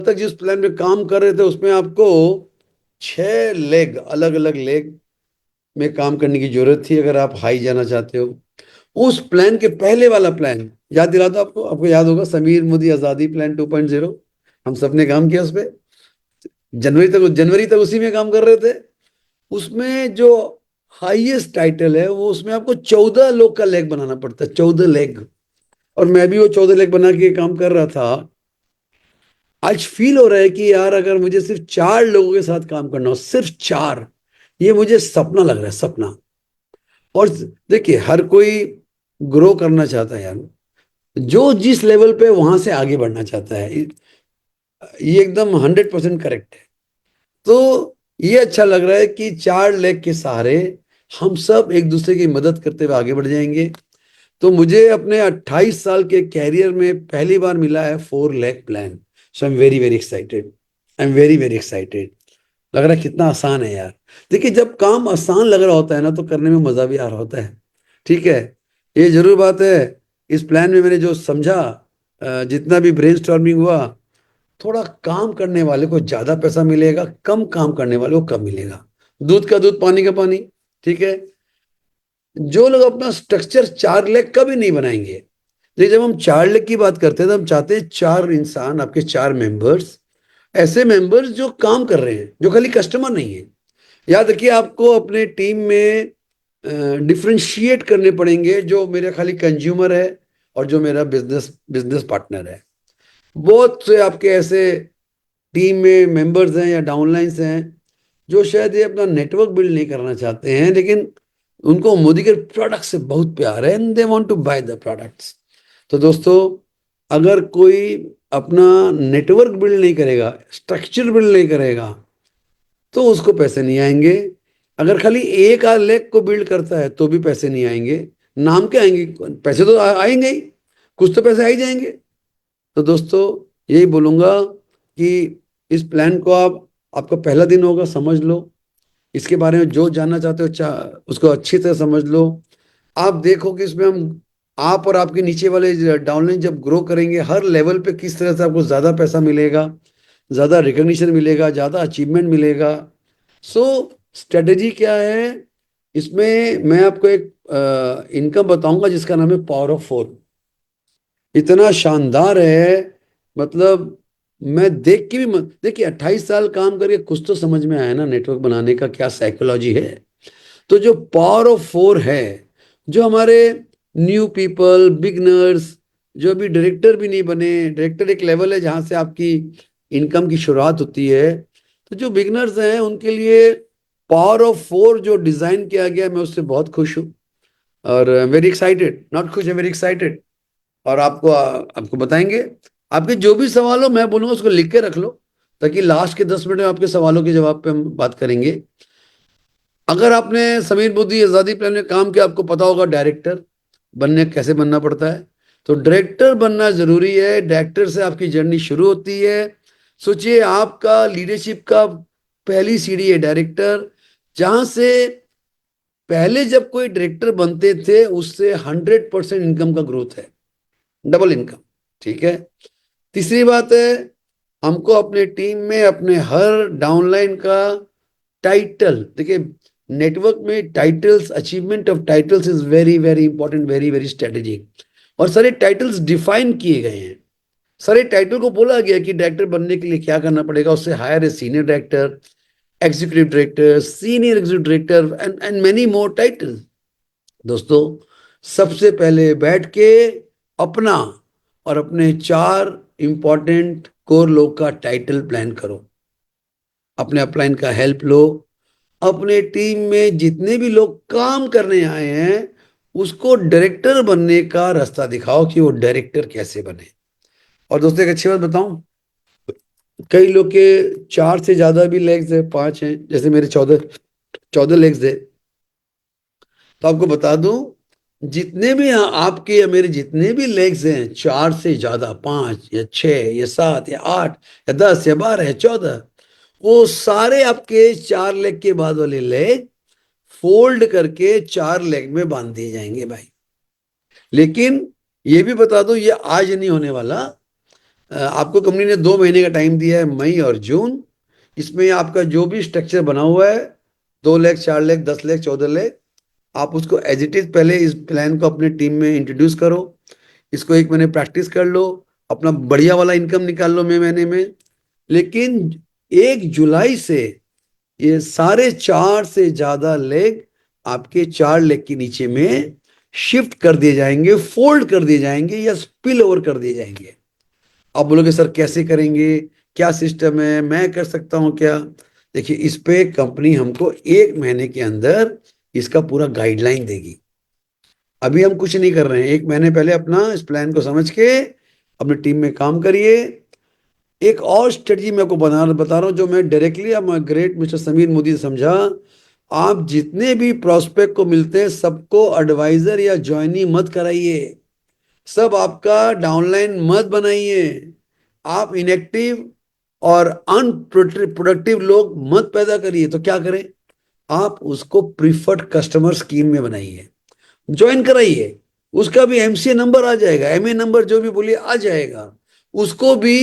तक जिस प्लान में काम कर रहे थे उसमें आपको 6 लेग, अलग अलग लेग में काम करने की जरूरत थी अगर आप हाई जाना चाहते हो। उस प्लान के पहले वाला प्लान याद दिला दो आपको, आपको याद होगा, समीर मोदी आजादी प्लान 2.0। हम सबने काम किया उस पे, जनवरी तक उसी में काम कर रहे थे। उसमें जो हाईएस्ट टाइटल है वो, उसमें आपको 14 लोग का लेग बनाना पड़ता है, 14 लेग। और मैं भी वो 14 लेग बना के काम कर रहा था। आज फील हो रहा है कि यार अगर मुझे सिर्फ 4 लोगों के साथ काम करना हो, सिर्फ 4, ये मुझे सपना लग रहा है, सपना। और देखिए, हर कोई ग्रो करना चाहता है यार, जो जिस लेवल पे वहां से आगे बढ़ना चाहता है। ये एकदम 100% करेक्ट है। तो ये अच्छा लग रहा है कि 4 लेग के सहारे हम सब एक दूसरे की मदद करते हुए आगे बढ़ जाएंगे। तो मुझे अपने 28 साल के कैरियर में पहली बार मिला है 4 leg plan. So I am very very excited, I am very very excited. लग रहा है कितना आसान है यार। देखिए, जब काम आसान लग रहा होता है ना, तो करने में मजा भी आ रहा होता है। ठीक है, ये जरूर बात है। इस प्लान में मैंने जो समझा, जितना भी ब्रेनस्टॉर्मिंग हुआ, थोड़ा काम करने वाले को ज्यादा पैसा मिलेगा, कम काम करने वाले को कम मिलेगा। दूध का दूध, पानी का पानी। ठीक है। जो लोग अपना स्ट्रक्चर 4 लेग का भी नहीं बनाएंगे, देखिए जब हम 4 लेग की बात करते हैं तो हम चाहते हैं 4 इंसान, आपके 4 मेंबर्स, ऐसे मेंबर्स जो काम कर रहे हैं, जो खाली कस्टमर नहीं है। याद रखिए, आपको अपने टीम में डिफ्रेंशिएट करने पड़ेंगे, जो मेरा खाली कंज्यूमर है और जो मेरा बिजनेस बिजनेस पार्टनर है। बहुत से आपके ऐसे टीम में मेंबर्स हैं या डाउनलाइंस हैं जो शायद ये अपना नेटवर्क बिल्ड नहीं करना चाहते हैं, लेकिन उनको मोदी के प्रोडक्ट से बहुत प्यार है and they want to buy the products. तो दोस्तों, अगर कोई अपना नेटवर्क बिल्ड नहीं करेगा, स्ट्रक्चर बिल्ड नहीं करेगा, तो उसको पैसे नहीं आएंगे। अगर खाली एक आध लेग को बिल्ड करता है तो भी पैसे नहीं आएंगे। नाम के आएंगे, पैसे तो आएंगे ही, कुछ तो पैसे आ ही जाएंगे। तो दोस्तों, यही बोलूंगा कि इस प्लान को आप, आपका पहला दिन होगा, समझ लो। इसके बारे में जो जानना चाहते हो उसको अच्छी तरह समझ लो। आप देखो कि इसमें हम, आप और आपके नीचे वाले डाउनलाइन जब ग्रो करेंगे, हर लेवल पे किस तरह से आपको ज़्यादा पैसा मिलेगा, ज़्यादा रिकग्निशन मिलेगा, ज़्यादा अचीवमेंट मिलेगा। सो स्ट्रेटेजी क्या है इसमें, मैं आपको एक इनकम बताऊंगा जिसका नाम है पावर ऑफ 4। इतना शानदार है, मतलब मैं देख के भी देखिए, 28 साल काम करके कुछ तो समझ में आया ना नेटवर्क बनाने का क्या साइकोलॉजी है। तो जो पावर ऑफ 4 है, जो हमारे न्यू पीपल, बिगनर्स, जो अभी डायरेक्टर भी नहीं बने, डायरेक्टर एक लेवल है जहां से आपकी इनकम की शुरुआत होती है। तो जो बिगनर्स हैं उनके लिए पावर ऑफ 4 जो डिजाइन किया गया, मैं उससे बहुत खुश हूँ। और वेरी एक्साइटेड, नॉट खुश है, वेरी एक्साइटेड। और आपको आपको बताएंगे। आपके जो भी सवाल हो, मैं बोलूंगा उसको लिख के रख लो, ताकि लास्ट के 10 मिनट में आपके सवालों के जवाब पे हम बात करेंगे। अगर आपने समीर मोदी आजादी प्लान में काम किया, आपको पता होगा डायरेक्टर बनने कैसे बनना पड़ता है। तो डायरेक्टर बनना जरूरी है, डायरेक्टर से आपकी जर्नी शुरू होती है। सोचिए, आपका लीडरशिप का पहली सीढ़ी है डायरेक्टर, जहां से पहले जब कोई डायरेक्टर बनते थे उससे 100% इनकम का ग्रोथ है, डबल इनकम। ठीक है। तीसरी बात है, हमको अपने टीम में अपने हर डाउनलाइन का टाइटल, देखिए नेटवर्क में titles, achievement of titles is very very important, very very strategic. और सारे टाइटल्स डिफाइन किए गए हैं। सारे टाइटल को बोला गया कि डायरेक्टर बनने के लिए क्या करना पड़ेगा। उससे हायर है senior director, executive director, senior executive director and and many more title. दोस्तों, सबसे पहले बैठ के अपना और अपने 4 इंपॉर्टेंट कोर लोग का टाइटल प्लान करो। अपने अपलाइन का हेल्प लो। अपने टीम में जितने भी लोग काम करने आए हैं उसको डायरेक्टर बनने का रास्ता दिखाओ कि वो डायरेक्टर कैसे बने। और दोस्तों, एक अच्छी बात बताऊं, कई लोग के 4 से ज्यादा भी लेग्स है, 5 हैं, जैसे मेरे 14 14 लेग्स है। तो आपको बता दूं, जितने भी आपके या मेरे जितने भी लेग्स हैं, 4 से ज्यादा, 5 या 6 या 7 या 8 या 10 या 12 या 14, वो सारे आपके 4 लेग के बाद वाले लेग फोल्ड करके 4 लेग में बांध दिए जाएंगे भाई। लेकिन ये भी बता दो, ये आज नहीं होने वाला। आपको कंपनी ने 2 महीने का टाइम दिया है, मई और जून। इसमें आपका जो भी स्ट्रक्चर बना हुआ है, 2 लाख, 4 लाख, 10 लाख, 14 लाख, आप उसको एज इट इज पहले इस प्लान को अपने टीम में इंट्रोड्यूस करो। इसको 1 महीने प्रैक्टिस कर लो, अपना बढ़िया वाला इनकम निकाल लो महीने में। लेकिन 1 जुलाई से ये सारे 4 से ज्यादा लेग आपके 4 लेग के नीचे में शिफ्ट कर दिए जाएंगे, फोल्ड कर दिए जाएंगे या स्पिल ओवर कर दिए जाएंगे। आप बोलोगे सर कैसे करेंगे, क्या सिस्टम है, मैं कर सकता हूं क्या? देखिए, इस पे कंपनी हमको 1 महीने के अंदर इसका पूरा गाइडलाइन देगी। अभी हम कुछ नहीं कर रहे हैं, 1 महीने पहले अपना इस प्लान को समझ के अपनी टीम में काम करिए। एक और स्ट्रेटजी मैं आपको बता रहा हूं, जो मैं डायरेक्टली अब ग्रेट मिस्टर समीर मोदी से समझा। आप जितने भी प्रोस्पेक्ट को मिलते हैं सबको एडवाइजर या ज्वाइनी मत कराइए, सब आपका डाउनलाइन मत बनाइए। आप इनएक्टिव और अनप्रोडक्टिव लोग मत पैदा करिए। तो क्या करें, आप उसको प्रीफर्ड कस्टमर स्कीम में बनाइए, ज्वाइन कराइए। उसका भी एमसीए नंबर आ जाएगा, एमए नंबर जो भी बोलिए आ जाएगा। उसको भी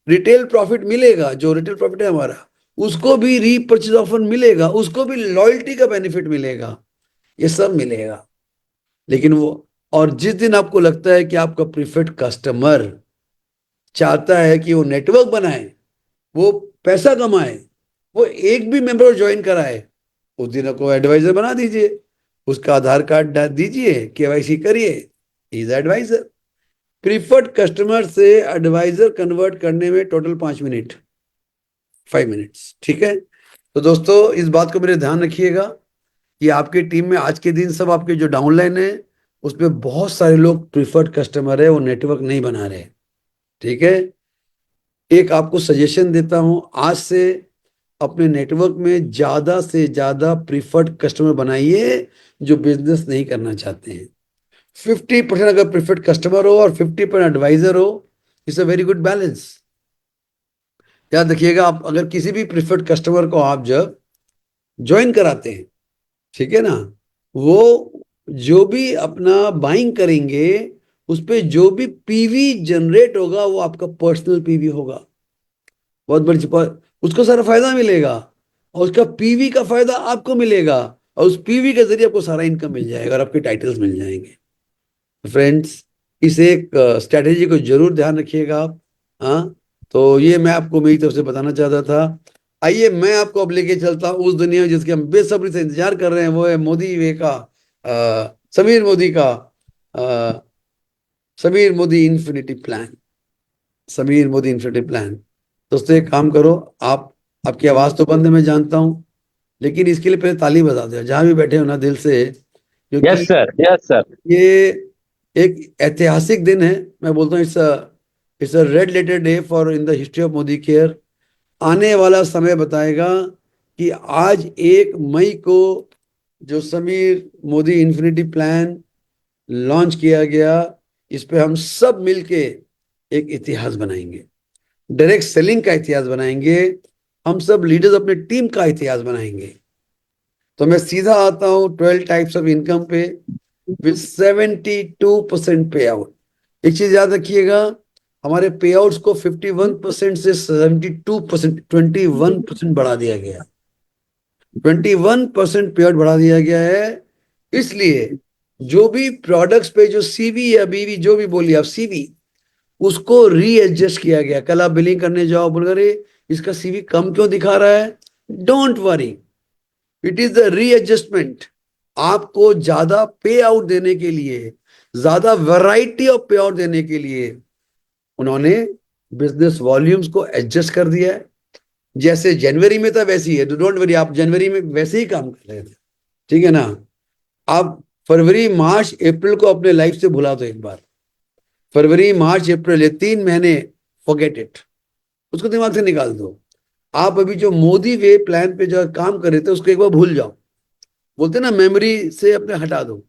रिटेल प्रॉफिट मिलेगा, जो रिटेल प्रॉफिट है हमारा, उसको भी रीपर्चेज ऑफर मिलेगा, उसको भी लॉयल्टी का बेनिफिट मिलेगा, ये सब मिलेगा। लेकिन वो, और जिस दिन आपको लगता है कि आपका प्रीफर्ड कस्टमर चाहता है कि वो नेटवर्क बनाए, वो पैसा कमाए, वो एक भी मेंबर ज्वाइन कराए, उस दिन को एडवाइजर बना दीजिए। उसका आधार कार्ड दीजिए, केवाईसी करिए, इज एडवाइजर। प्रीफर्ड कस्टमर से एडवाइजर कन्वर्ट करने में टोटल 5 मिनट, 5 मिनट्स, ठीक है। तो दोस्तों, इस बात को मेरे ध्यान रखिएगा कि आपकी टीम में आज के दिन सब आपके जो डाउनलाइन है उसमें बहुत सारे लोग प्रीफर्ड कस्टमर है, वो नेटवर्क नहीं बना रहे, ठीक है। एक आपको सजेशन देता हूं, आज से अपने नेटवर्क में ज्यादा से ज्यादा प्रीफर्ड कस्टमर बनाइए जो बिजनेस नहीं करना चाहते हैं। 50% अगर प्रीफर्ड कस्टमर हो और 50% एडवाइजर हो, it's a very good balance. याद रखिएगा, आप अगर किसी भी प्रीफर्ड कस्टमर को आप जब ज्वाइन कराते हैं, ठीक है ना, वो जो भी अपना बाइंग करेंगे, उस पे जो भी पीवी जनरेट होगा वो आपका पर्सनल पीवी होगा। बहुत बड़ी उसको सारा फायदा मिलेगा, और उसका पीवी का फायदा आपको मिलेगा, और उस पीवी के जरिए आपको सारा इनकम मिल जाएगा और आपके टाइटल्स मिल जाएंगे। फ्रेंड्स, इस एक स्ट्रैटेजी को जरूर ध्यान रखिएगा आप। हाँ, तो ये मैं आपको मेरी तरफ से बताना चाहता था। आइए, मैं आपको अब लेके चलता हूँ उस दुनिया में जिसके हम बेसब्री से इंतजार कर रहे हैं, वो है मोदी वे का, समीर मोदी का, uh, Sameer Modi infinity plan. Sameer Modi infinity plan. दोस्तों, एक काम करो, आप, आपकी आवाज तो बंद है मैं जानता हूँ, लेकिन इसके लिए पहले ताली बजा दो जहां भी बैठे हो ना, दिल से, क्योंकि यस सर, यस सर। ये एक ऐतिहासिक दिन है। मैं बोलता हूँ it's a red letter day for in the history of Modi care. आने वाला समय बताएगा कि आज 1 मई को जो Sameer Modi infinity plan launch किया गया, इस पे हम सब मिलके एक इतिहास बनाएंगे, डायरेक्ट सेलिंग का इतिहास बनाएंगे, हम सब लीडर्स अपने टीम का इतिहास बनाएंगे। तो मैं सीधा आता हूँ 12 टाइप्स ऑफ इनकम पे, विद 72% पे आउट। एक चीज याद रखिएगा, हमारे पे आउट्स को 51% से 72%, 21% बढ़ा दिया गया। 21% पे आउट बढ़ा दिया गया है। इसलिए जो भी प्रोडक्ट्स पे जो सीवी या बीवी जो भी बोलिए आप, सीवी, उसको रीएडजस्ट किया गया। कल आप बिलिंग करने जाओ, बोल रहे इसका सीवी कम क्यों दिखा रहा है, don't worry, it is the readjustment. आपको ज्यादा पे आउट देने के लिए, ज्यादा वैरायटी ऑफ पे आउट देने के लिए उन्होंने बिजनेस वॉल्यूम्स को एडजस्ट कर दिया है। जैसे जनवरी में था वैसे ही है, डोंट वरी, आप जनवरी में वैसे ही काम कर रहे थे, ठीक है ना। आप फरवरी मार्च अप्रैल को अपने लाइफ से भुला दो एक बार। फरवरी मार्च अप्रैल, ये 3 महीने, फॉरगेट इट, उसको दिमाग से निकाल दो। आप अभी जो मोदी वे प्लान पे जो काम कर रहे थे उसको एक बार भूल जाओ। बोलते ना, मेमोरी से अपने हटा दो,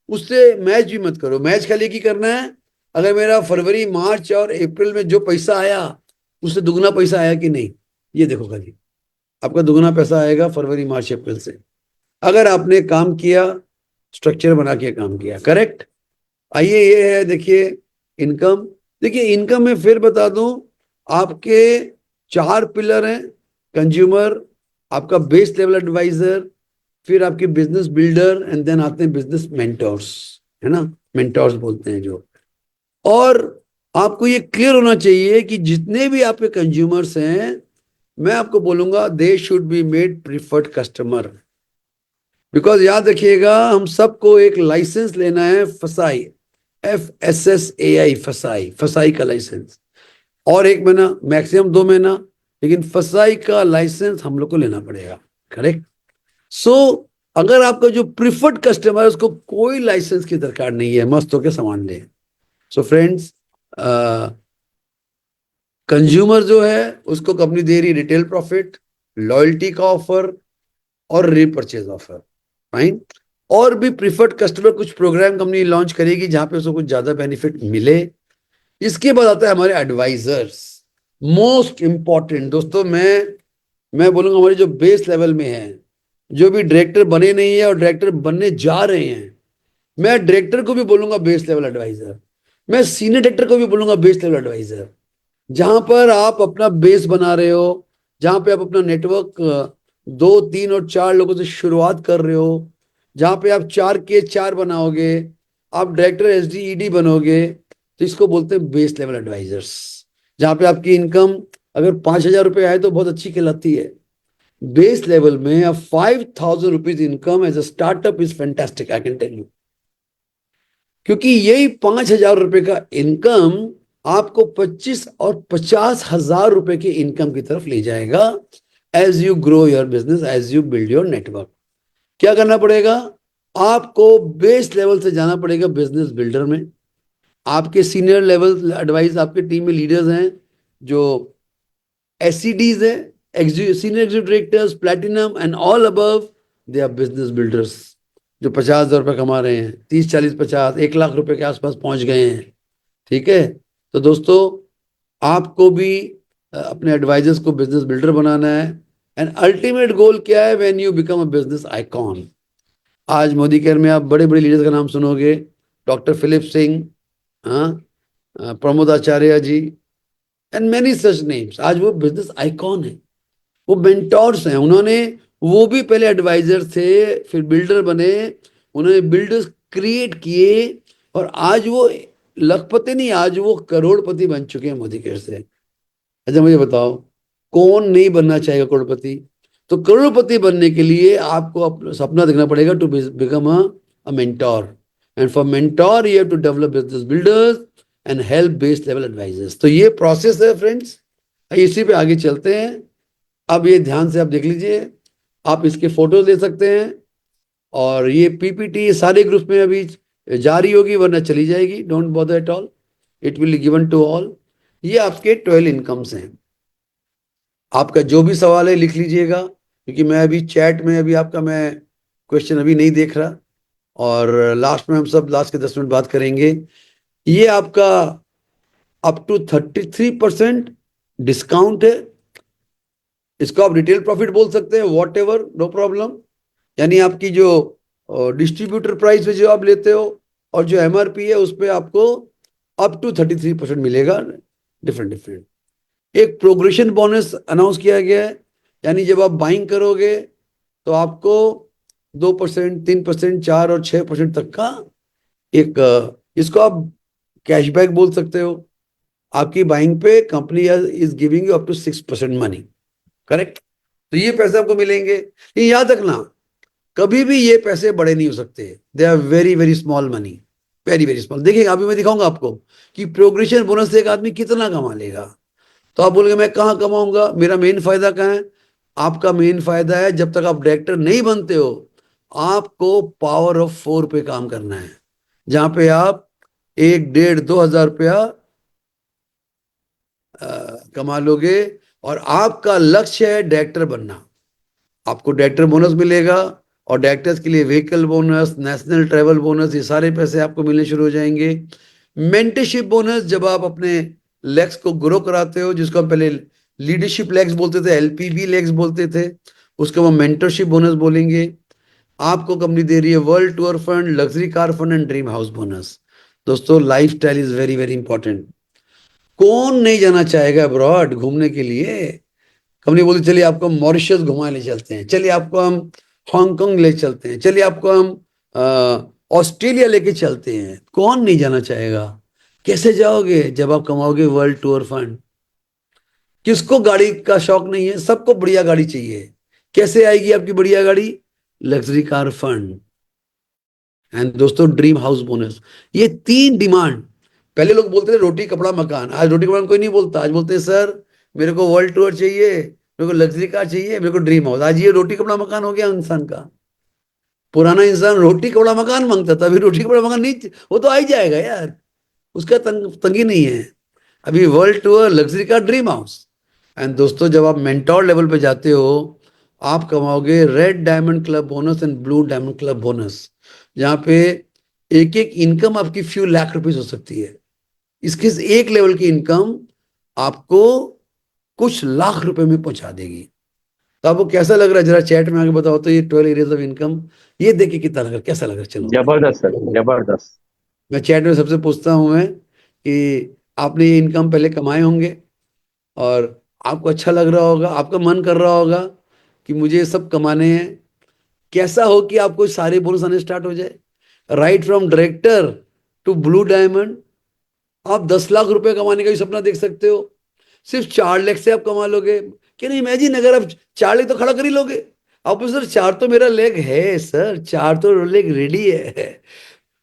उससे मैच भी मत करो। मैच खाली की करना है, अगर मेरा फरवरी मार्च और अप्रैल में जो पैसा आया उससे दुगना पैसा आया कि नहीं, ये देखो खाली। आपका दुगना पैसा आएगा फरवरी मार्च अप्रैल से, अगर आपने काम किया, स्ट्रक्चर बना के काम किया, करेक्ट। आइए, ये है देखिए इनकम। देखिए इनकम में फिर बता दूं, आपके 4 पिलर हैं। कंज्यूमर, आपका बेस लेवल एडवाइजर, फिर आपके बिजनेस बिल्डर, एंड देन आते हैं बिजनेस मेंटोर्स, है ना, मेंटोर्स बोलते हैं जो। और आपको ये क्लियर होना चाहिए कि जितने भी आपके कंज्यूमर्स हैं, मैं आपको बोलूंगा they should be made preferred customer. Because याद रखिएगा, हम सबको एक लाइसेंस लेना है, फसाई, FSSAI, फसाई, फसाई का लाइसेंस, और 1 महीना, मैक्सिमम 2 महीना, लेकिन फसाई का लाइसेंस हम लोग को लेना पड़ेगा। करेक्ट। सो अगर आपका जो प्रिफर्ड कस्टमर है उसको कोई लाइसेंस की दरकार नहीं है, मस्त होकर सामान ले। सो फ्रेंड्स, कंज्यूमर जो है उसको कंपनी दे रही रिटेल प्रॉफिट, लॉयल्टी का ऑफर और रीपरचेज ऑफर। फाइन। और भी प्रिफर्ड कस्टमर कुछ प्रोग्राम कंपनी लॉन्च करेगी जहां पे उसको कुछ ज्यादा बेनिफिट मिले। इसके बाद आता है हमारे एडवाइजर्स, मोस्ट इंपॉर्टेंट। दोस्तों, मैं बोलूंगा हमारे जो बेस लेवल में है, जो भी डायरेक्टर बने नहीं है और डायरेक्टर बनने जा रहे हैं, मैं डायरेक्टर को भी बोलूंगा बेस लेवल एडवाइजर, मैं सीनियर डायरेक्टर को भी बोलूंगा बेस लेवल एडवाइजर। जहां पर आप अपना बेस बना रहे हो, जहां पे आप अपना नेटवर्क 2, 3 और 4 लोगों से शुरुआत कर रहे हो, जहां पे आप 4 के 4 बनाओगे, आप डायरेक्टर SDED बनोगे, तो इसको बोलते हैं बेस लेवल एडवाइजर्स। जहां पे आपकी इनकम अगर 5,000 रुपये आए तो बहुत अच्छी कहलाती है। बेस लेवल में अब 5,000 rupees income as a startup is fantastic, I can tell you. क्योंकि यही 5,000 रुपए का इनकम आपको 25 और 50,000 रुपए की इनकम की तरफ ले जाएगा। As you grow your business, as you build your network, क्या करना पड़ेगा? आपको बेस लेवल से जाना पड़ेगा बिजनेस बिल्डर में। आपके सीनियर लेवल एडवाइस, आपके टीम में लीडर्स हैं जो SCDs है, senior executive directors, platinum and all above, they are business builders, जो 50,000 रुपये कमा रहे हैं, 30, 40, 50, 1 लाख रुपए के आसपास पहुंच गए हैं। ठीक है। तो दोस्तों, आपको भी अपने एडवाइजर्स को बिजनेस बिल्डर बनाना है। एंड अल्टीमेट गोल क्या है? When you become a business icon. आज मोदी केयर में आप बड़े बड़े लीडर्स का नाम सुनोगे, डॉक्टर फिलिप सिंह, हाँ, प्रमोद आचार्य जी, एंड मेनी सच नेम्स। आज वो बिजनेस आइकॉन है, वो मेंटोर्स हैं। उन्होंने, वो भी पहले एडवाइजर थे, फिर बिल्डर बने, उन्होंने बिल्डर्स क्रिएट किए, और आज वो लखपति नहीं, आज वो करोड़पति बन चुके हैं मोदी केयर से। अच्छा मुझे बताओ, कौन नहीं बनना चाहेगा करोड़पति? तो करोड़पति बनने के लिए आपको अपना सपना देखना पड़ेगा, to become a mentor. And for mentor you have to develop business builders and help base level advisers. तो ये प्रोसेस है फ्रेंड्स, इसी पे आगे चलते हैं। अब ये ध्यान से आप देख लीजिए, आप इसके फोटोज ले सकते हैं, और ये PPT सारे ग्रुप में अभी जारी होगी, वरना चली जाएगी, don't bother at all, it will given to all. ये आपके 12 इनकम्स हैं। आपका जो भी सवाल है लिख लीजिएगा, क्योंकि मैं अभी चैट में, अभी आपका मैं क्वेश्चन अभी नहीं देख रहा, और लास्ट में हम सब लास्ट के 10 मिनट बात करेंगे। ये आपका अप टू 33% डिस्काउंट है। इसको आप रिटेल प्रॉफिट बोल सकते हैं, वॉट एवर, नो प्रॉब्लम। यानी आपकी जो डिस्ट्रीब्यूटर प्राइस पे जो आप लेते हो, और जो MRP है उस पर आपको अप टू 33% मिलेगा, डिफरेंट डिफरेंट। एक प्रोग्रेशन बोनस अनाउंस किया गया है, यानी जब आप बाइंग करोगे तो आपको 2%, 3%, 4 और 6% तक का एक, इसको आप कैशबैक बोल सकते हो। आपकी बाइंग पे company is giving you up to 6% money. Correct. तो ये पैसे आपको मिलेंगे। ये याद रखना, कभी भी ये पैसे बड़े नहीं हो सकते, they are very very small money, very very small. देखिए अभी मैं दिखाऊंगा आपको कि प्रोग्रेशन बोनस से एक आदमी कितना कमा लेगा। तो आप बोलेंगे मैं कहाँ कमाऊंगा, मेरा मेन फायदा कहाँ है? आपका मेन फायदा है, जब तक आप डायरेक्टर नहीं बनते हो, आपको पावर ऑफ 4 पे काम करना है, जहां पे आप 1, 1.5, 2 हजार रुपया कमा लोगे, और आपका लक्ष्य है डायरेक्टर बनना। आपको डायरेक्टर बोनस मिलेगा, और डायरेक्टर्स के लिए vehicle bonus, national travel bonus, ये सारे पैसे आपको मिलने शुरू हो जाएंगे। मेंटरशिप बोनस, जब आप अपने लेग्स को ग्रो कराते हो, जिसको हम पहले लीडरशिप लेग्स बोलते थे, LPB लेग्स बोलते थे, उसको हम मेंटरशिप बोनस बोलेंगे। आपको कंपनी दे रही है world tour fund, luxury car fund and dream house bonus. दोस्तों, lifestyle is very very important. कौन नहीं जाना चाहेगा अब्रॉड घूमने के लिए। कंपनी बोलती चलिए आपको मॉरिशस घुमा ले चलते हैं, चलिए आपको हम हांगकांग ले चलते हैं, चलिए आपको हम ऑस्ट्रेलिया लेके चलते हैं। कौन नहीं जाना चाहेगा। कैसे जाओगे जब आप कमाओगे वर्ल्ड टूर फंड। किसको गाड़ी का शौक नहीं है, सबको बढ़िया गाड़ी चाहिए। कैसे आएगी आपकी बढ़िया गाड़ी। लग्जरी कार फंड एंड दोस्तों ड्रीम हाउस बोनस। ये तीन डिमांड। पहले लोग बोलते थे रोटी कपड़ा मकान, आज रोटी कपड़ा कोई नहीं बोलता। आज बोलते हैं सर मेरे को वर्ल्ड टूर चाहिए, मेरे को लग्जरी कार चाहिए, मेरे को ड्रीम हाउस। आज ये रोटी कपड़ा मकान हो गया इंसान का। पुराना इंसान रोटी कपड़ा मकान मांगता था, अभी रोटी कपड़ा मकान नहीं, वो तो आ ही जाएगा यार, उसका तंगी नहीं है। अभी world tour luxury car dream house. And दोस्तों जब आप मेंटोर लेवल पे जाते हो, आप कमाओगे red diamond club bonus and blue diamond club bonus, जहाँ पे एक एक इनकम आपकी फ्यू लाख रुपीस हो सकती है। इसके एक लेवल की इनकम आपको कुछ लाख रुपए में पहुंचा देगी। तो आपको कैसा लग रहा है जरा चैट में आके बताओ तो, ये 12 एरियाज ऑफ इनकम, ये देख के कितना लग रहा है, कैसा लग रहा है। चलो जबरदस्त सर, जबरदस्त। मैं चैट में सबसे पूछता हूं मैं कि आपने ये इनकम पहले कमाए होंगे और आपको अच्छा लग रहा होगा, आपका मन कर रहा होगा कि मुझे ये सब कमाने हैं। कैसा हो कि आपको सारे बोनस आने स्टार्ट हो जाए। Right from director to blue diamond, आप 10 लाख रुपए कमाने का भी सपना देख सकते हो। सिर्फ 4 लाख से आप कमा लोगे। कैन यू इमेजिन, अगर आप 4 लाख तो खड़ा कर ही लोगे। आप सर 4 तो मेरा लेग है, सर 4 तो लेग रेडी है।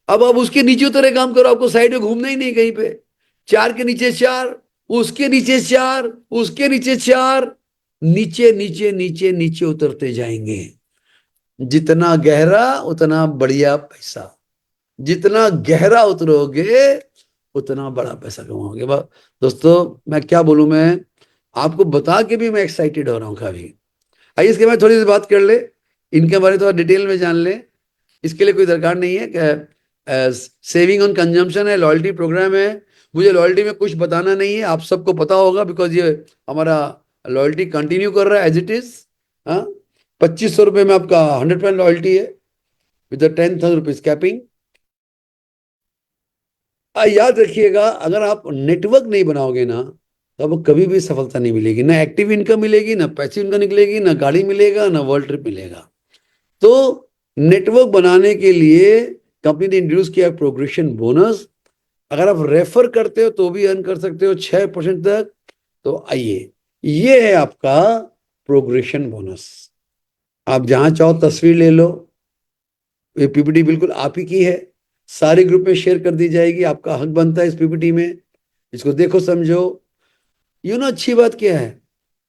अब आप उसके नीचे उतरे काम करो, आपको साइड में घूमना ही नहीं कहीं पे। 4 के नीचे 4, उसके नीचे 4, उसके नीचे 4, नीचे नीचे नीचे नीचे उतरते जाएंगे। जितना गहरा उतना बढ़िया पैसा। जितना गहरा उतरोगे उतना बड़ा पैसा कमाओगे। दोस्तों मैं क्या बोलूं, मैं आपको बता के भी मैं एक्साइटेड हो रहा हूँ काफी। आइए इसके बाद थोड़ी सी बात कर ले, इनके बारे में थोड़ा डिटेल में जान ले। इसके लिए कोई दरकार नहीं है कि सेविंग ऑन कंजम्पशन है, लॉयल्टी प्रोग्राम है। मुझे लॉयल्टी में कुछ बताना नहीं है, आप सबको पता होगा बिकॉज ये हमारा लॉयल्टी कंटिन्यू कर रहा है एज इट इज। हाँ, 2500 रुपये में आपका 100% लॉयल्टी है विद 10,000 रुपीज कैपिंग। याद रखिएगा, अगर आप नेटवर्क नहीं बनाओगे ना तो आपको कभी भी सफलता नहीं मिलेगी। ना एक्टिव इनकम मिलेगी, ना पैसिव इनकम निकलेगी, ना गाड़ी मिलेगा, ना वर्ल्ड ट्रिप मिलेगा। तो नेटवर्क बनाने के लिए कंपनी ने इंट्रोड्यूस किया प्रोग्रेशन बोनस। अगर आप रेफर करते हो तो भी अर्न कर सकते हो 6% तक। तो आइए, ये है आपका प्रोग्रेशन बोनस। आप जहां चाहो तस्वीर ले लो, ये पीपीटी बिल्कुल आप ही की है, सारे ग्रुप में शेयर कर दी जाएगी। आपका हक बनता है इस पीपीटी में, इसको देखो समझो। अच्छी बात क्या है,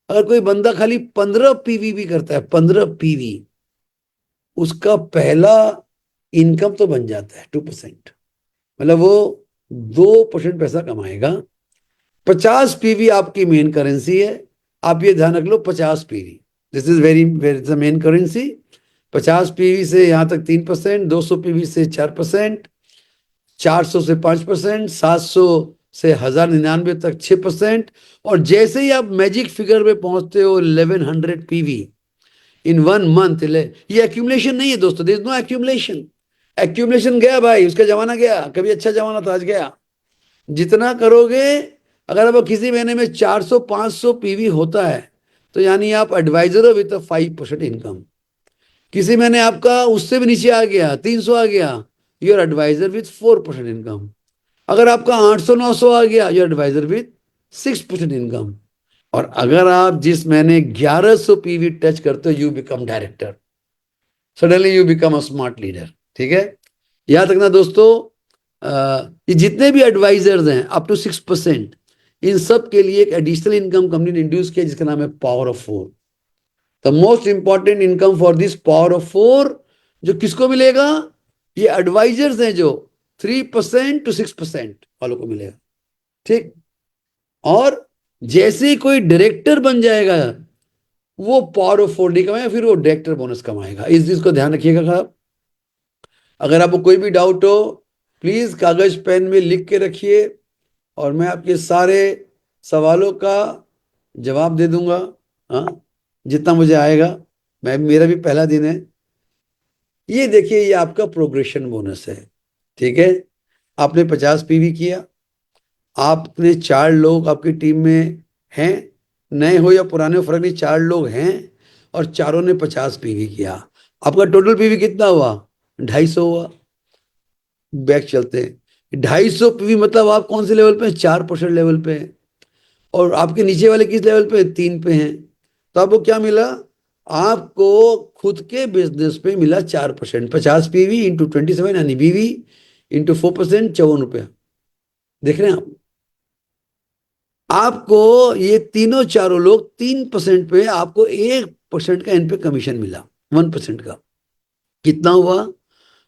अगर कोई बंदा खाली 15 पीवी भी करता है, 15 पीवी, उसका पहला इनकम तो बन जाता है 2%। मतलब वो 2% पैसा कमाएगा। 50 पीवी आपकी मेन करेंसी है। आप ये ध्यान रख लो, 50 PV, this is very very the main currency. 50 PV से यहां तक 3%, 200 पीवी से 4%, 400 से 5%, 700 से 1099 तक 6%। और जैसे ही आप मैजिक फिगर पे पहुंचते हो 1100 पीवी इन 1 मंथ, ये एक्यूमुलेशन नहीं है दोस्तों, there is no accumulation. Accumulation गया भाई, उसका जमाना गया, कभी अच्छा जमाना था, आज गया। जितना करोगे, अगर अब किसी महीने में 400 500 पीवी होता है तो यानी आप एडवाइजर हो विद 5% इनकम। किसी महीने आपका उससे भी नीचे आ गया, 300 आ गया, यूर एडवाइजर विद 4% इनकम। अगर आपका 800 900 आ गया, यूर एडवाइजर विद 6% इनकम। और अगर आप जिस महीने 1100 पीवी टच करते हो, you become director. Suddenly you become a smart leader. ठीक है, याद रखना दोस्तों, ये जितने भी एडवाइजर्स हैं अप टू 6%, इन सब के लिए एक एडिशनल इनकम कंपनी ने इंट्रोड्यूस किया जिसका नाम है power of 4। The most important income for this power of 4, जो किसको मिलेगा, ये एडवाइजर्स हैं जो 3% to 6% वालों को मिलेगा। ठीक, और जैसे ही कोई डायरेक्टर बन जाएगा, वो पावर ऑफ 4 नहीं कमाएगा, फिर वो डायरेक्टर बोनस कमाएगा। इस चीज को ध्यान रखिएगा साहब। अगर आपको कोई भी डाउट हो, प्लीज कागज पेन में लिख के रखिए और मैं आपके सारे सवालों का जवाब दे दूंगा। हाँ, जितना मुझे आएगा। मैं, मेरा भी पहला दिन है। ये देखिए, ये आपका प्रोग्रेशन बोनस है। ठीक है, आपने 50 पीवी किया, आपने 4 लोग आपकी टीम में हैं, नए हो या पुराने हो फर्क नहीं, 4 लोग हैं और चारों ने 50 पीवी किया। आपका टोटल पीवी कितना हुआ? 250 हुआ। बैक चलते हैं, 250 पीवी मतलब आप कौन से लेवल पे हैं? 4% लेवल पे हैं। और आपके नीचे वाले किस लेवल पे? 3 पे हैं। तो आपको क्या मिला? आपको खुद के बिजनेस पे मिला 4%। 50 पीवी इंटू 27 यानी बीवी इंटू 4%, 54 रुपया। देख रहे हैं आप? आपको ये तीनों चारों लोग 3% पे, आपको 1% का इन पे कमीशन मिला, 1% का। कितना हुआ?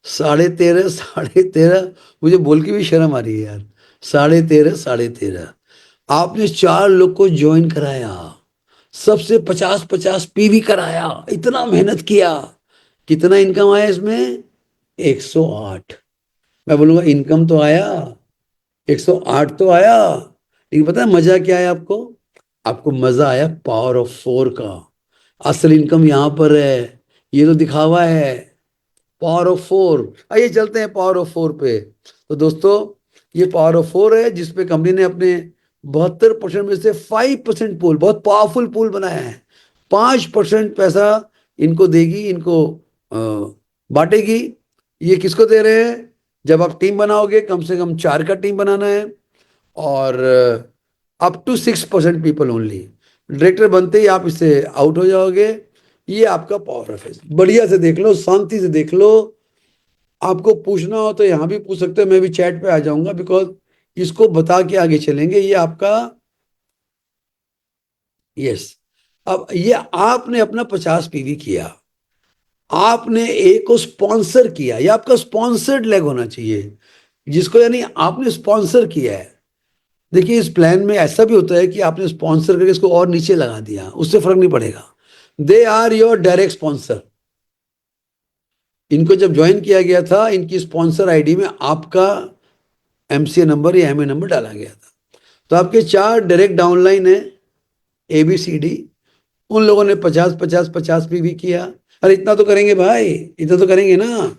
13.5, 13.5। मुझे बोल के भी शर्म आ रही है यार। 13.5, 13.5। आपने 4 लोग को ज्वाइन कराया, सबसे 50-50 पीवी कराया, इतना मेहनत किया। कितना इनकम आया इसमें? 108। मैं बोलूंगा इनकम तो आया, 108 तो आया। लेकिन पता है मजा क्या है आपको? आपको मजा आया पावर ऑफ 4 का। असल इनकम यहां पर है, ये तो दिखावा है। Power of 4। आइए चलते हैं पावर ऑफ 4 पे। तो दोस्तों, ये पावर ऑफ 4 है जिसपे कंपनी ने अपने 72% में से 5% पूल, बहुत पावरफुल पूल बनाया है। 5% पैसा इनको देगी, इनको बांटेगी। ये किसको दे रहे हैं? जब आप टीम बनाओगे, कम से कम 4 का टीम बनाना है, और up to 6% people only. Director बनते ही आप इससे आउट हो जाओगे। ये आपका पावर ऑफ है। बढ़िया से देख लो, शांति से देख लो। आपको पूछना हो तो यहां भी पूछ सकते हो, मैं भी चैट पे आ जाऊंगा, बिकॉज इसको बता के आगे चलेंगे। ये आपका, यस। अब ये आपने अपना 50 पीवी किया, आपने एक को स्पॉन्सर किया, ये आपका स्पॉन्सर्ड लेग होना चाहिए, जिसको यानी आपने स्पॉन्सर किया है। देखिए इस प्लान में ऐसा भी होता है कि आपने स्पॉन्सर करके इसको और नीचे लगा दिया, उससे फर्क नहीं पड़ेगा। They are your direct sponsor. इनको जब ज्वाइन किया गया था, इनकी स्पॉन्सर आईडी में आपका एमसीए नंबर या एमए नंबर डाला गया था। तो आपके 4 डायरेक्ट डाउनलाइन है, ABCD। उन लोगों ने 50-50-50 भी किया। अरे इतना तो करेंगे भाई, इतना तो करेंगे ना।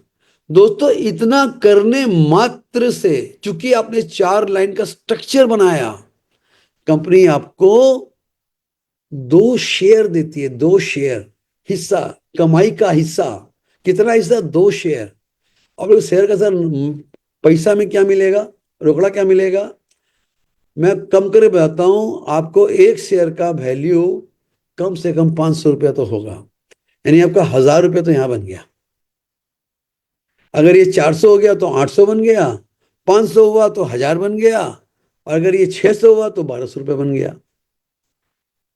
दोस्तों इतना करने मात्र से, चूंकि आपने 4 लाइन का स्ट्रक्चर बनाया, कंपनी आपको 2 शेयर देती है। 2 शेयर हिस्सा, कमाई का हिस्सा। कितना हिस्सा? 2 शेयर। और उस शेयर का सर पैसा में क्या मिलेगा, रोकड़ा क्या मिलेगा? मैं कम करे बताता हूं आपको, एक शेयर का वैल्यू कम से कम 500 रुपया तो होगा। यानी आपका 1000 रुपया तो यहां बन गया। अगर ये 400 हो गया तो 800 बन गया, 500 हुआ तो 1000 बन गया, और अगर ये 600 हुआ तो 1200 रुपया बन गया।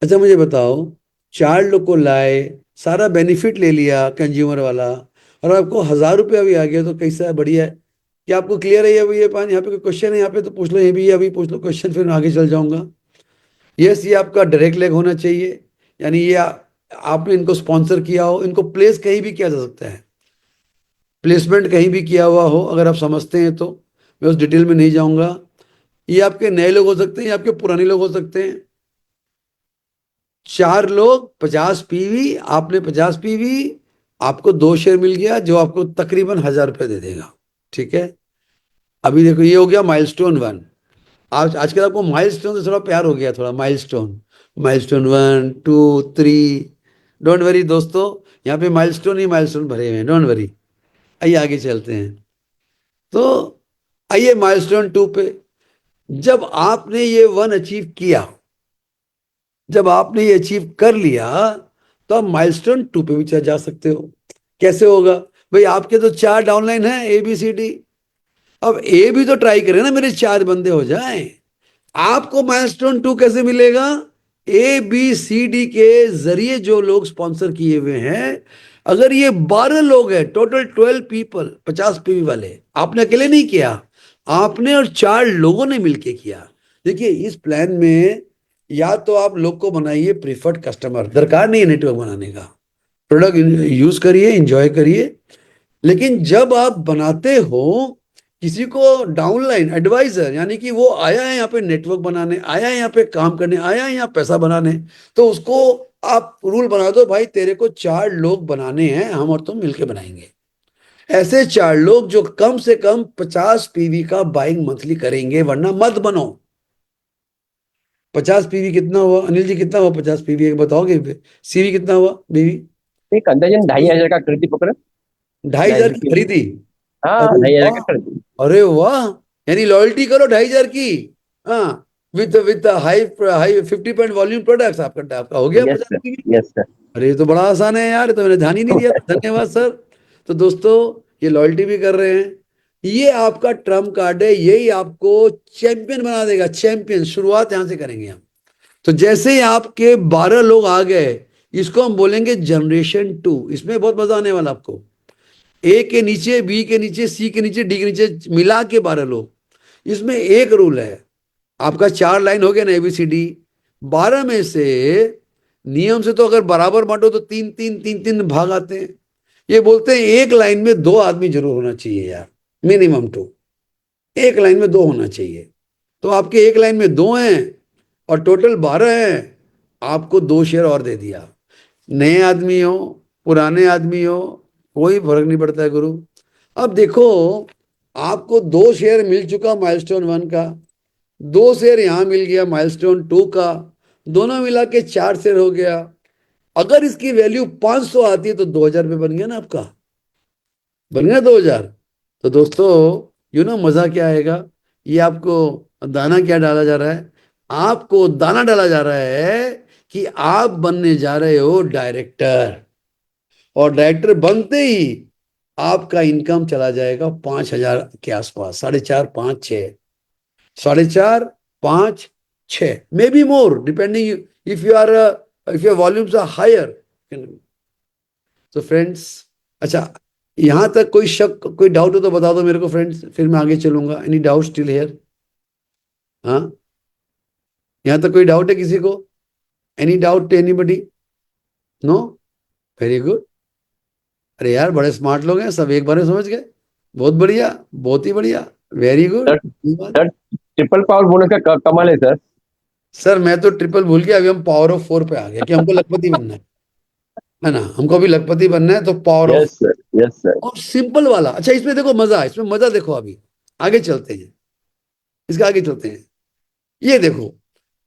अच्छा मुझे बताओ, 4 लोग को लाए, सारा बेनिफिट ले लिया कंज्यूमर वाला, और आपको 1000 रुपया भी आ गया, तो कैसा है? बढ़िया है। क्या आपको क्लियर है? ये पान यहाँ पे कोई क्वेश्चन है? यहाँ पे तो पूछ लो, ये भी अभी पूछ लो क्वेश्चन, फिर मैं आगे चल जाऊंगा। यस, ये आपका डायरेक्ट लेग होना चाहिए। यानी ये आपने इनको स्पॉन्सर किया हो, इनको प्लेस कहीं भी किया जा सकता है, प्लेसमेंट कहीं भी किया हुआ हो, अगर आप समझते हैं तो। मैं उस डिटेल में नहीं जाऊंगा। ये आपके नए लोग हो सकते हैं, ये आपके पुराने लोग हो सकते हैं। 4 लोग 50 पीवी, आपने 50 पीवी, आपको 2 शेयर मिल गया, जो आपको तकरीबन 1000 रुपये दे देगा। ठीक है। अभी देखो, ये हो गया माइलस्टोन 1। आज आजकल आपको माइलस्टोन से थोड़ा प्यार हो गया, थोड़ा माइलस्टोन। माइलस्टोन 1, 2, 3। डोंट वरी दोस्तों, यहाँ पे माइलस्टोन ही माइलस्टोन भरे हुए हैं, डोंट वरी। आइए आगे चलते हैं। तो आइए माइलस्टोन 2 पे। जब आपने ये 1 अचीव किया, जब आपने ये अचीव कर लिया, तो आप माइलस्टोन 2 पे भी चले जा सकते हो। कैसे होगा? भाई आपके तो 4 डाउनलाइन है, ABCD। अब ए भी तो ट्राई करें ना, मेरे 4 बंदे हो जाएं। आपको माइलस्टोन 2 कैसे मिलेगा? ABCD के जरिए जो लोग स्पॉन्सर किए हुए हैं, अगर ये 12 लोग हैं, टोटल 12 पीपल, 50 पीवी वाले, आपने अकेले नहीं किया, आपने और 4 लोगों ने मिलके किया। देखिए इस प्लान में या तो आप लोग को बनाइए प्रीफर्ड कस्टमर, दरकार नहीं है नेटवर्क बनाने का, प्रोडक्ट यूज करिए, एंजॉय करिए। लेकिन जब आप बनाते हो किसी को डाउनलाइन एडवाइजर, यानी कि वो आया है यहाँ पे नेटवर्क बनाने, आया है यहाँ पे काम करने, आया है यहाँ पैसा बनाने, तो उसको आप रूल बना दो, भाई तेरे को 4 लोग बनाने हैं, हम और तुम मिलके बनाएंगे। ऐसे 4 लोग जो कम से कम 50 पीवी का बाइंग मंथली करेंगे, वरना मत बनो। 50 पीवी कितना हुआ अनिल जी, कितना हुआ 50 पीवी एक बताओगे? सीवी कितना हुआ बीवी? एक अंदाजन 2,500 का खरीदी पकड़। 2,500 2,500 की की। खरीदी? हाँ, अरे 2,500 का वाह, खरीदी। अरे वाह, यानी लॉयल्टी करो 2,500 की। हाँ, with with high high 50 point volume products, आपका आपका हो गया यस पचास सर। पीवी। Yes sir. अरे ये तो बड़ा आसान है यार, ये तो मैंने ध्यान ही नहीं दिया था, धन्यवाद सर। तो दोस्तों, ये लॉयल्टी भी कर रहे हैं, ये आपका ट्रम्प कार्ड है, यही आपको चैंपियन बना देगा, चैंपियन। शुरुआत यहां से करेंगे हम। तो जैसे ही आपके 12 लोग आ गए, इसको हम बोलेंगे जनरेशन 2। इसमें बहुत मजा आने वाला आपको। ए के नीचे, बी के नीचे, सी के नीचे, डी के नीचे, मिला के 12 लोग। इसमें एक रूल है, आपका 4 लाइन हो गया ना, ABCD। 12 में से नियम से तो अगर बराबर बांटो तो तीन तीन तीन तीन भाग आते हैं। ये बोलते हैं एक लाइन में 2 आदमी जरूर होना चाहिए यार, मिनिमम 2। एक लाइन में 2 होना चाहिए। तो आपके एक लाइन में 2 हैं और टोटल 12 हैं। आपको 2 शेयर और दे दिया। नए आदमी हो, पुराने आदमी हो, कोई फर्क नहीं पड़ता है गुरु। अब देखो, आपको 2 शेयर मिल चुका माइलस्टोन 1 का, 2 शेयर यहां मिल गया माइलस्टोन 2 का, दोनों मिला के 4 शेयर हो गया। अगर इसकी वैल्यू 500 आती है तो 2,000 रुपये बन गया ना आपका, बन गया 2,000। तो दोस्तों, मजा क्या आएगा? ये आपको दाना क्या डाला जा रहा है? आपको दाना डाला जा रहा है कि आप बनने जा रहे हो डायरेक्टर। और डायरेक्टर बनते ही आपका इनकम चला जाएगा 5,000 के आसपास, 4.5, 5, 6, 4.5, 5, 6, may be more depending, if you are if your volumes are higher. तो फ्रेंड्स, अच्छा, यहां तक कोई शक, कोई डाउट हो तो बता दो मेरे को फ्रेंड्स, फिर मैं आगे चलूंगा। Any doubt still here? हाँ, यहां तक कोई डाउट है किसी को? Any doubt to anybody? No? Very good. अरे यार, बड़े स्मार्ट लोग हैं सब, एक बार में समझ गए। बहुत बढ़िया, बहुत ही बढ़िया, very sir good. Sir, triple power bonus का कमाल है सर। सर मैं तो ट्रिपल भूल गया, अभी हम पावर ऑफ 4 पे आ गए कि हमको लखपति बनना है ना, हमको अभी लखपति बनना है, तो power of. Yes sir. Yes sir. और सिंपल वाला, अच्छा इसमें देखो मजा, इसमें मजा देखो अभी। आगे चलते हैं, इसका आगे चलते हैं। ये देखो,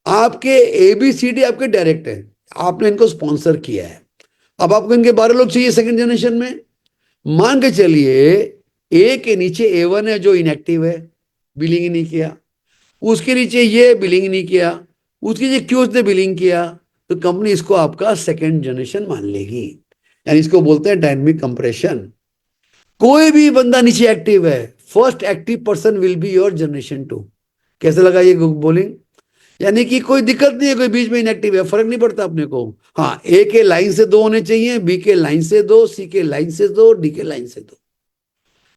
आपके ABCD आपके डायरेक्ट है, आपने इनको स्पॉन्सर किया है। अब आपको इनके 12 लोग चाहिए सेकंड जनरेशन में। मान के चलिए, ए के नीचे A1 है जो इनएक्टिव है, बिलिंग ही नहीं किया। उसके नीचे ये बिलिंग नहीं किया। उसके नीचे क्यों उसने बिलिंग किया? तो कंपनी इसको आपका सेकंड जनरेशन मान लेगी। यानी इसको बोलते हैं डायनेमिक कंप्रेशन। कोई भी बंदा नीचे एक्टिव है, first active person will be your generation 2। कैसे लगा ये बोलिंग? यानी कि कोई दिक्कत नहीं है, कोई बीच में इनएक्टिव है, फर्क नहीं पड़ता अपने को। हाँ, ए के लाइन से 2 होने चाहिए, बी के लाइन से 2, सी के लाइन से 2, डी के लाइन से 2।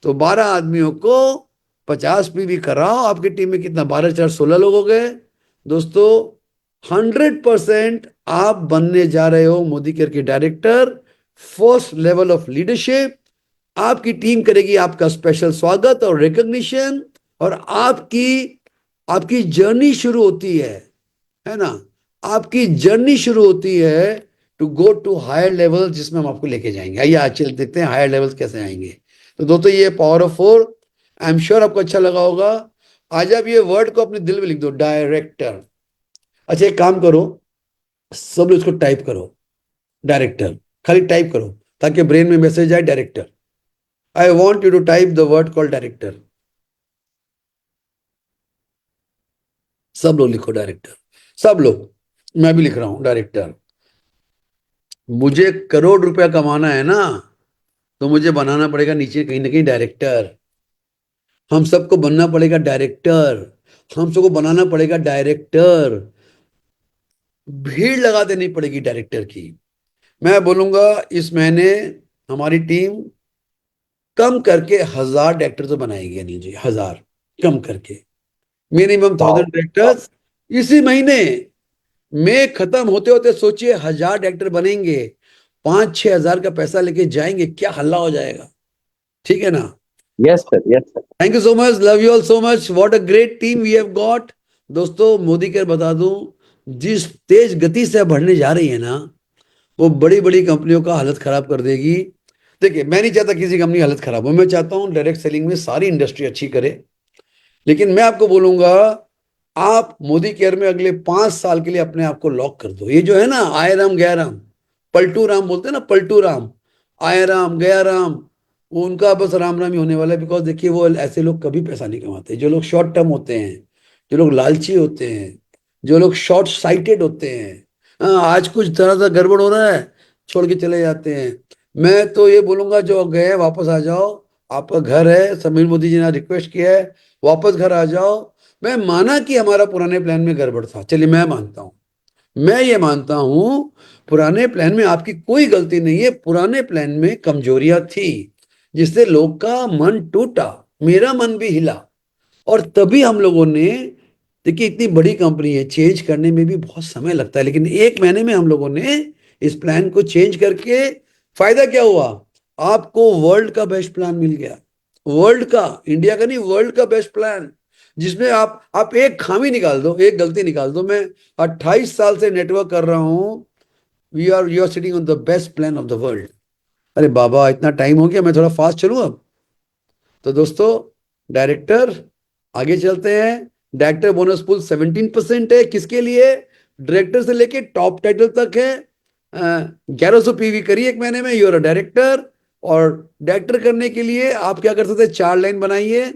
तो 12 आदमियों को 50 पीवी कराओ। आपकी टीम में कितना, 12 4 16 लोग हो गए। दोस्तों, 100% आप बनने जा रहे हो मोदी केयर के director, first level of leadership. आपकी टीम करेगी आपका स्पेशल स्वागत और रिकॉग्निशन। और आपकी आपकी जर्नी शुरू होती है ना? आपकी जर्नी शुरू होती है to go to higher level, जिसमें हम आपको लेके जाएंगे। आइए आज चल देखते हैं हायर लेवल कैसे आएंगे। तो दोस्तों, ये power of 4, I am sure आपको अच्छा लगा होगा। आज आप ये वर्ड को अपने दिल में लिख दो, डायरेक्टर। अच्छा, एक काम करो, सब लोग इसको टाइप करो, डायरेक्टर। खाली टाइप करो ताकि ब्रेन में मैसेज आए, director. I want you to type the word call director. सब लोग लिखो डायरेक्टर, सब लोग। मैं भी लिख रहा हूं डायरेक्टर। मुझे करोड़ रुपया कमाना है ना, तो मुझे बनाना पड़ेगा नीचे कहीं ना कहीं डायरेक्टर। हम सबको बनना पड़ेगा डायरेक्टर। हम सबको बनाना पड़ेगा डायरेक्टर। भीड़ लगा देनी पड़ेगी डायरेक्टर की। मैं बोलूंगा, इस महीने हमारी टीम कम करके 1,000 डायरेक्टर तो बनाएगी अनिल जी, 1,000 कम करके, मिनिमम वाओ। 1,000 डायरेक्टर्स। इसी महीने में खत्म होते होते सोचिए 1,000 डायरेक्टर बनेंगे, 5 6 हज़ार का पैसा लेके जाएंगे, क्या हल्ला हो जाएगा। ठीक है ना? Yes sir. Yes sir. Thank you so much, love you all so much, what a great team we have got. दोस्तों, मोदी केयर बता दूं, जिस तेज गति से बढ़ने जा रही है ना, वो बड़ी बड़ी कंपनियों का हालत खराब कर देगी। देखिए, मैं नहीं चाहता किसी कंपनी की हालत खराब हो, मैं चाहता हूं डायरेक्ट सेलिंग में सारी इंडस्ट्री अच्छी करे। लेकिन मैं आपको बोलूंगा, आप मोदी केयर में अगले 5 साल के लिए अपने आप को लॉक कर दो। ये जो है ना आय राम गया राम, पलटू राम बोलते हैं ना, पलटू राम, आय राम गया राम, वो उनका बस राम राम ही होने वाला है। बिकॉज देखिए वो ऐसे लोग कभी पैसा नहीं कमाते जो लोग शॉर्ट टर्म होते हैं, जो लोग लालची होते हैं, जो लोग शॉर्ट साइटेड होते हैं। हाँ, आज कुछ तरह सा गड़बड़ हो रहा है, छोड़ के चले जाते हैं। मैं तो ये बोलूंगा जो गए वापस आ जाओ। आपका घर है, समीर मोदी जी ने रिक्वेस्ट किया है, वापस घर आ जाओ। मैं माना कि हमारा पुराने प्लान में गड़बड़ था, चलिए मैं मानता हूं, मैं ये मानता हूं पुराने प्लान में आपकी कोई गलती नहीं है, पुराने प्लान में कमजोरियां थी जिससे लोग का मन टूटा, मेरा मन भी हिला। और तभी हम लोगों ने, देखिए इतनी बड़ी कंपनी है, चेंज करने में भी बहुत समय लगता है, लेकिन 1 महीने में हम लोगों ने इस प्लान को चेंज करके फायदा क्या हुआ, आपको वर्ल्ड का बेस्ट प्लान मिल गया। वर्ल्ड का, इंडिया का नहीं, वर्ल्ड का बेस्ट प्लान, जिसमें आप एक खामी निकाल दो, एक गलती निकाल दो। मैं 28 साल से नेटवर्क कर रहा हूं, we are you are sitting on the best plan of the world. अरे बाबा इतना टाइम हो गया, मैं थोड़ा फास्ट चलूं अब। तो दोस्तों, डायरेक्टर, आगे चलते हैं। डायरेक्टर बोनस पूल 17% है, किसके लिए, डायरेक्टर से लेके टॉप टाइटल तक है। 1100 PV करिए 1 महीने में, यूर अ डायरेक्टर। और डायरेक्टर करने के लिए आप क्या कर सकते हैं, 4 लाइन बनाइए।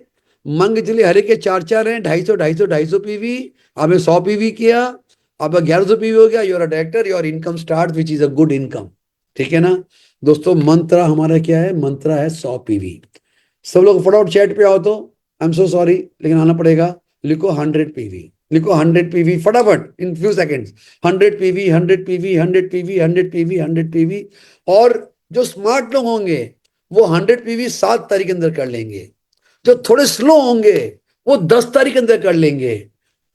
मान के चलिए हर एक के 4 4 हैं, 250 आपने 100 PV किया, अब 1100 PV हो गया, you're a director, your income start which is a good income. ठीक है ना दोस्तों, मंत्रा हमारा क्या है, मंत्रा है 100 PV। सब लोग फटाफट चैट पे आओ तो, आई एम सो सॉरी लेकिन आना पड़ेगा। लिखो 100 PV, लिखो 100 PV फटाफट in few seconds. 100 PV, 100 PV, 100 PV, 100 PV, 100 PV। और जो स्मार्ट लोग होंगे वो 100 PV 7 तारीख के अंदर कर लेंगे, जो थोड़े स्लो होंगे वो 10 तारीख के अंदर कर लेंगे।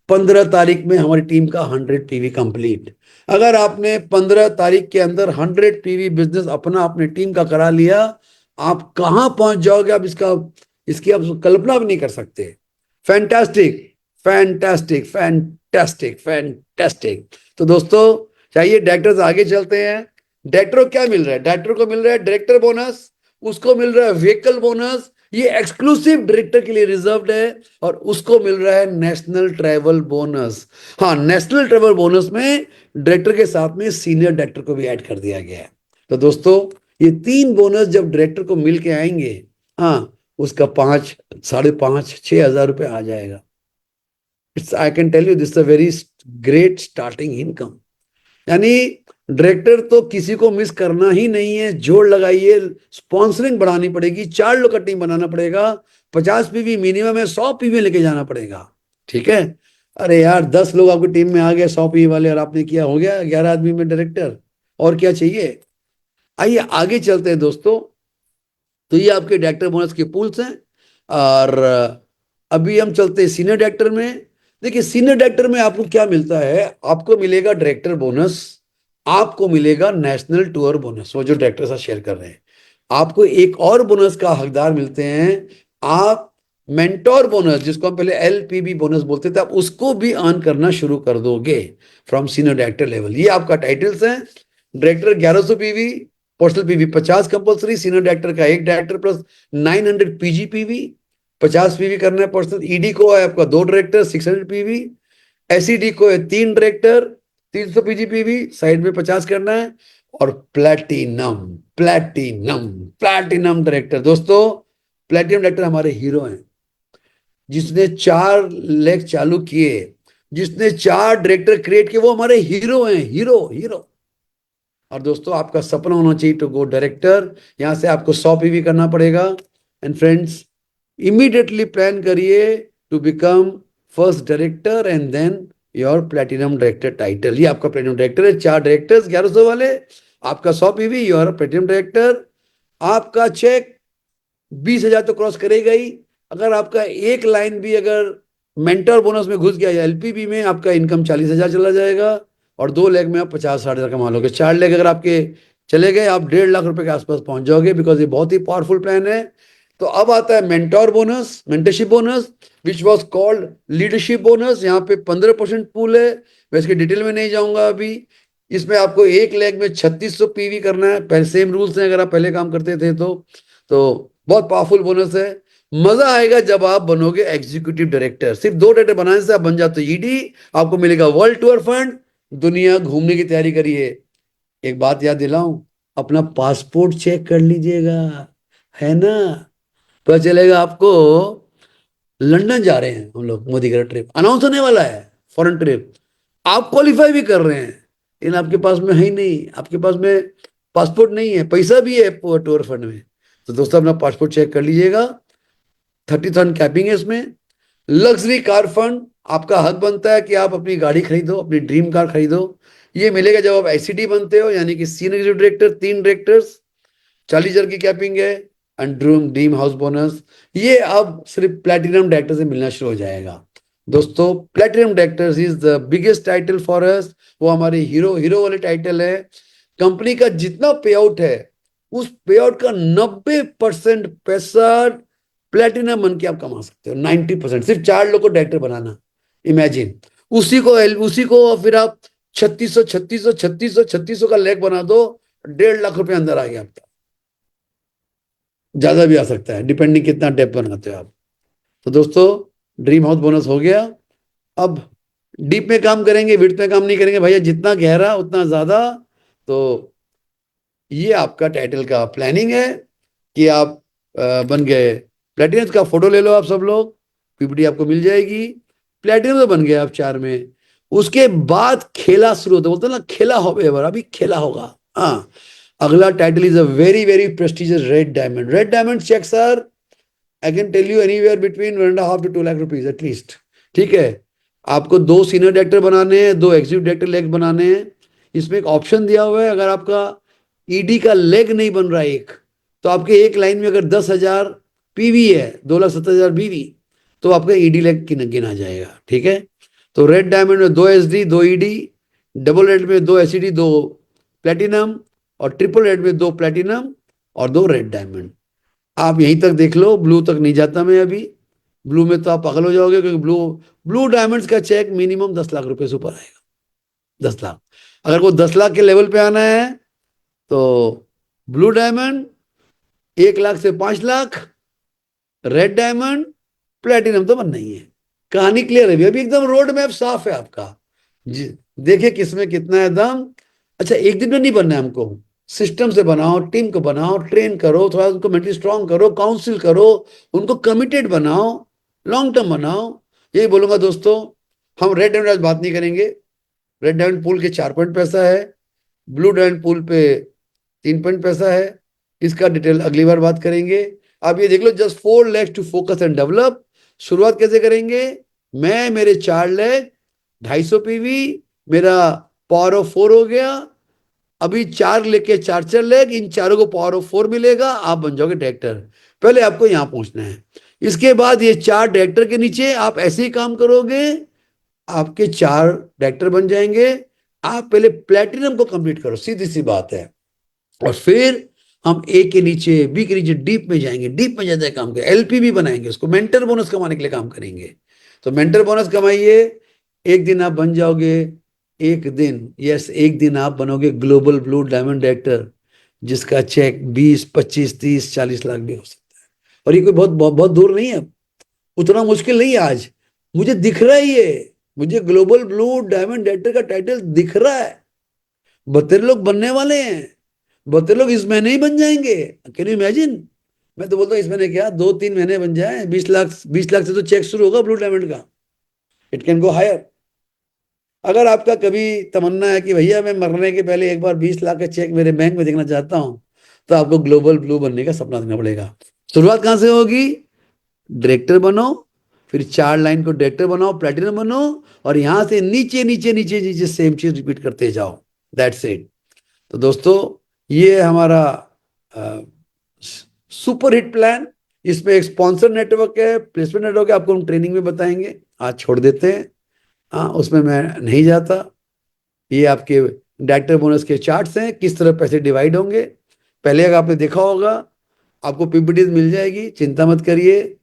15 तारीख में हमारी टीम का 100 PV कंप्लीट। अगर आपने 15 तारीख के अंदर 100 PV बिजनेस अपना अपने टीम का करा लिया, आप कहां पहुंच जाओगे, आप इसकी आप कल्पना भी नहीं कर सकते। Fantastic, fantastic, fantastic, fantastic. तो दोस्तों, चाहिए डायरेक्टर आगे चलते हैं। डायरेक्टर को क्या मिल रहा है, डायरेक्टर को मिल रहा है डायरेक्टर बोनस, उसको मिल रहा है व्हीकल बोनस, ये एक्सक्लूसिव डायरेक्टर के लिए रिजर्व्ड है। और उसको मिल रहा है नेशनल ट्रैवल बोनस। हाँ, नेशनल ट्रैवल बोनस में डायरेक्टर के साथ में सीनियर डायरेक्टर को भी ऐड कर दिया गया है। तो दोस्तों, ये 3 बोनस जब डायरेक्टर को मिल के आएंगे, हाँ, उसका 5, 5.5, 6 हज़ार रुपये आ जाएगा। It's, I can tell you, this a very great starting income. यानी डायरेक्टर तो किसी को मिस करना ही नहीं है, जोड़ लगाइए, स्पॉन्सरिंग बढ़ानी पड़ेगी, 4 लोग का टीम बनाना पड़ेगा, 50 PV मिनिमम है, 100 PV लेके जाना पड़ेगा। ठीक है, अरे यार 10 लोग आपकी टीम में आ गए 100 PV वाले, और आपने किया, हो गया 11 आदमी में डायरेक्टर, और क्या चाहिए। आइए आगे चलते हैं दोस्तों। तो ये आपके डायरेक्टर बोनस के पूल्स हैं। और अभी हम चलते हैं सीनियर डायरेक्टर में। देखिए सीनियर डायरेक्टर में आपको क्या मिलता है, आपको मिलेगा डायरेक्टर बोनस, आपको मिलेगा नेशनल टूर बोनस, वो जो डायरेक्टर साथ शेयर कर रहे हैं। आपको एक और बोनस का हकदार मिलते हैं, आप मेंटोर बोनस, जिसको हम पहले LPB बोनस बोलते थे, आप उसको भी अर्न करना शुरू कर दोगे फ्रॉम सीनियर डायरेक्टर लेवल। ये आपका टाइटल्स हैं। Director 1100 PV, personal PV 50 compulsory, senior director का एक director plus 900 PG PV, 50 PV करना है पर्सनल। ED को है आपका 2 डायरेक्टर 600 PV, SED को है 3 डायरेक्टर 300 PG PV, साइड में 50 करना है। और प्लैटिनम, प्लैटिनम, प्लैटिनम डायरेक्टर, दोस्तों प्लैटिनम डायरेक्टर हमारे हीरो हैं, जिसने 4 लेग चालू किए, जिसने 4 डायरेक्टर क्रिएट किए, वो हमारे हीरो हैं, हीरो हीरो। और दोस्तों आपका सपना होना चाहिए टू गो डायरेक्टर, यहां से आपको 100 PV करना पड़ेगा। एंड फ्रेंड्स, इमीडिएटली प्लान करिए to become first director and then your platinum director title. ये आपका प्लेटिनम डायरेक्टर है, 4 डायरेक्टर्स 1100 वाले, आपका 100 PV, योर प्लेटिनम डायरेक्टर। आपका चेक 20 हज़ार तो क्रॉस करेगा ही। अगर आपका एक लाइन भी अगर मेंटर बोनस में घुस गया या LPB में, आपका इनकम 40 हज़ार चला जाएगा। और 2 लेग में आप 50-60 हज़ार कमा लोगे। 4 लेग अगर आपके चले गए, आप 1.5 लाख रुपए के आसपास पहुंच जाओगे, बिकॉज ये बहुत ही पावरफुल प्लान है। तो अब आता है mentor bonus, mentorship bonus, which was called leadership bonus. यहाँ पे 15% पूल है, मैं इसके डिटेल में नहीं जाऊंगा अभी। इसमें आपको 1 लेग में 3600 PV करना है, पहले सेम रूल्स हैं अगर आप पहले काम करते थे तो बहुत पावरफुल बोनस है। मजा आएगा जब आप बनोगे एग्जीक्यूटिव डायरेक्टर। सिर्फ 2 डायरेक्टर बनाने से आप बन जाते हो ईडी, आपको मिलेगा वर्ल्ड टूर फंड, दुनिया घूमने की तैयारी करिए। एक बात याद दिलाऊं, अपना पासपोर्ट चेक कर लीजिएगा, है ना? पता चलेगा आपको लंदन जा रहे हैं हम लोग, मोदी का ट्रिप अनाउंस होने वाला है, फॉरेन ट्रिप। आप क्वालिफाई भी कर रहे हैं, लेकिन आपके पास में है ही नहीं, आपके पास में पासपोर्ट नहीं है, पैसा भी है टूर फंड में। तो दोस्तों अपना पासपोर्ट चेक कर लीजिएगा। 30,000 कैपिंग है इसमें। लग्जरी कार फंड, आपका हक बनता है कि आप अपनी गाड़ी खरीदो, अपनी ड्रीम कार खरीदो। ये मिलेगा जब आप एसीडी बनते हो, यानी कि सीनियर एग्जीक्यूटिव डायरेक्टर, 3 डायरेक्टर्स, 40,000 की कैपिंग है, and dream dream house bonus. ये अब सिर्फ प्लेटिनम डायरेक्टर से मिलना शुरू हो जाएगा। दोस्तों platinum directors is the biggest title for us. वो हमारे हीरो हीरो वाले टाइटल है। कंपनी का जितना पे आउट है, उस पे आउट का 90% पैसा प्लेटिनम बन के आप कमा सकते हो। 90% सिर्फ 4 लोग को डायरेक्टर बनाना, इमेजिन। उसी को फिर आप 3600 का लेग बना दो, 1.5 लाख रुपए अंदर आ गया आपका। ज्यादा भी आ सकता है, डिपेंडिंग कितना डेप बनाते हो आप। तो दोस्तों ड्रीम हाउस बोनस हो गया। अब डीप में काम करेंगे, विड्थ में काम नहीं करेंगे भैया, जितना गहरा उतना ज्यादा। तो ये आपका टाइटल का प्लानिंग है कि आप बन गए प्लेटिनम। का फोटो ले लो आप सब लोग, पीपीटी आपको मिल जाएगी। प्लेटिनम तो बन गए आप 4 में। उसके बाद खेला शुरू होता है, बोलते हैं ना खेला हो, अभी खेला होगा। हाँ, अगला title is a very very prestigious red diamond. Red diamond checks are, I can tell you, anywhere between 1.5 to 2 lakh rupees at least. ठीक है, आपको 2 सीनियर डायरेक्टर बनाने हैं, 2 एग्जीक्यूटिव डायरेक्टर लेग बनाने हैं। इसमें एक ऑप्शन दिया हुआ है, अगर आपका ईडी का लेग नहीं बन रहा है एक, तो आपके एक लाइन में अगर 10,000 पीवी है, 2,70,000 बीवी, तो आपका ईडी लेग गिना जाएगा। ठीक है, तो रेड डायमंड में 2 एसडी 2 ईडी, डबल रेड में 2 एसईडी 2 प्लेटिनम, और ट्रिपल रेड में 2 प्लेटिनम और 2 रेड डायमंड। आप यहीं तक देख लो, ब्लू तक नहीं जाता मैं अभी। ब्लू में तो आप पागल हो जाओगे, क्योंकि ब्लू ब्लू डायमंड्स का चेक मिनिमम 10 लाख रुपए से ऊपर आएगा। 10 लाख, अगर वो 10 लाख के लेवल पे आना है तो ब्लू डायमंड 1 लाख से 5 लाख, रेड डायमंड, प्लेटिनम तो बनना ही है। कहानी क्लियर है अभी एकदम रोड मैप साफ है आपका जी। देखिए किसमें कितना है दम। अच्छा, एक दिन में नहीं बनना है हमको, सिस्टम से बनाओ, टीम को बनाओ, ट्रेन करो, थोड़ा उनको मेंटली स्ट्रांग करो, काउंसिल करो, उनको कमिटेड बनाओ, लॉन्ग टर्म बनाओ। यही बोलूंगा दोस्तों। हम रेड डायमंड आज बात नहीं करेंगे। रेड डायमंड पूल के 4 पॉइंट पैसा है, ब्लू डायमंड पूल पे 3 पॉइंट पैसा है। इसका डिटेल अगली बार बात करेंगे। आप ये देख लो, just 4 legs to focus and develop. शुरुआत कैसे करेंगे? मैं मेरे 4 लेग 250 पीवी, मेरा पावर ऑफ 4 हो गया। अभी 4 लेके 4 4 लेग, इन चारों को पावर ऑफ 4 मिलेगा, आप बन जाओगे डायरेक्टर। पहले आपको यहां पहुंचना है। इसके बाद ये 4 डायरेक्टर के नीचे आप ऐसे ही काम करोगे, आपके 4 डायरेक्टर बन जाएंगे। आप पहले प्लेटिनम को कंप्लीट करो, सीधी सी बात है। और फिर हम ए के नीचे, बी के नीचे डीप में जाएंगे, डीप में ज्यादा काम करेंगे, एलपी भी बनाएंगे, उसको मेंटर बोनस कमाने के लिए काम करेंगे। तो मेंटर बोनस कमाइए, एक दिन आप बन जाओगे, एक दिन, यस एक दिन आप बनोगे ग्लोबल ब्लू डायमंड डायरेक्टर, जिसका चेक 20 25 30 40 लाख भी हो सकता है। और ये कोई बहुत बहुत, बहुत दूर नहीं है, उतना मुश्किल नहीं है आज। मुझे दिख रहा है ये, मुझे ग्लोबल ब्लू डायमंड डायरेक्टर का टाइटल दिख रहा है। 72 लोग बनने वाले हैं, 72 लोग इस महीने ही बन जाएंगे। Can you imagine? मैं तो बोलता हूँ इस महीने क्या, 2 3 महीने बन जाए। 20 लाख, 20 लाख से तो चेक शुरू होगा ब्लू डायमंड का। It can go higher. अगर आपका कभी तमन्ना है कि भैया मैं मरने के पहले एक बार 20 लाख का चेक मेरे बैंक में देखना चाहता हूं, तो आपको ग्लोबल ब्लू बनने का सपना देखना पड़ेगा। शुरुआत कहां से होगी? डायरेक्टर बनो, फिर 4 लाइन को डायरेक्टर बनाओ, प्लेटिनम बनो, और यहां से नीचे नीचे नीचे नीचे सेम चीज रिपीट करते जाओ। That's it. तो दोस्तों ये हमारा सुपर हिट प्लान। इसमें एक स्पॉन्सर नेटवर्क है, प्लेसमेंट नेटवर्क है, आपको हम ट्रेनिंग में बताएंगे, आज छोड़ देते हैं। हाँ, उसमें मैं नहीं जाता। ये आपके डायरेक्टर बोनस के चार्ट्स हैं, किस तरह पैसे डिवाइड होंगे। पहले अगर आपने देखा होगा, आपको पीपीटीज मिल जाएगी, चिंता मत करिए।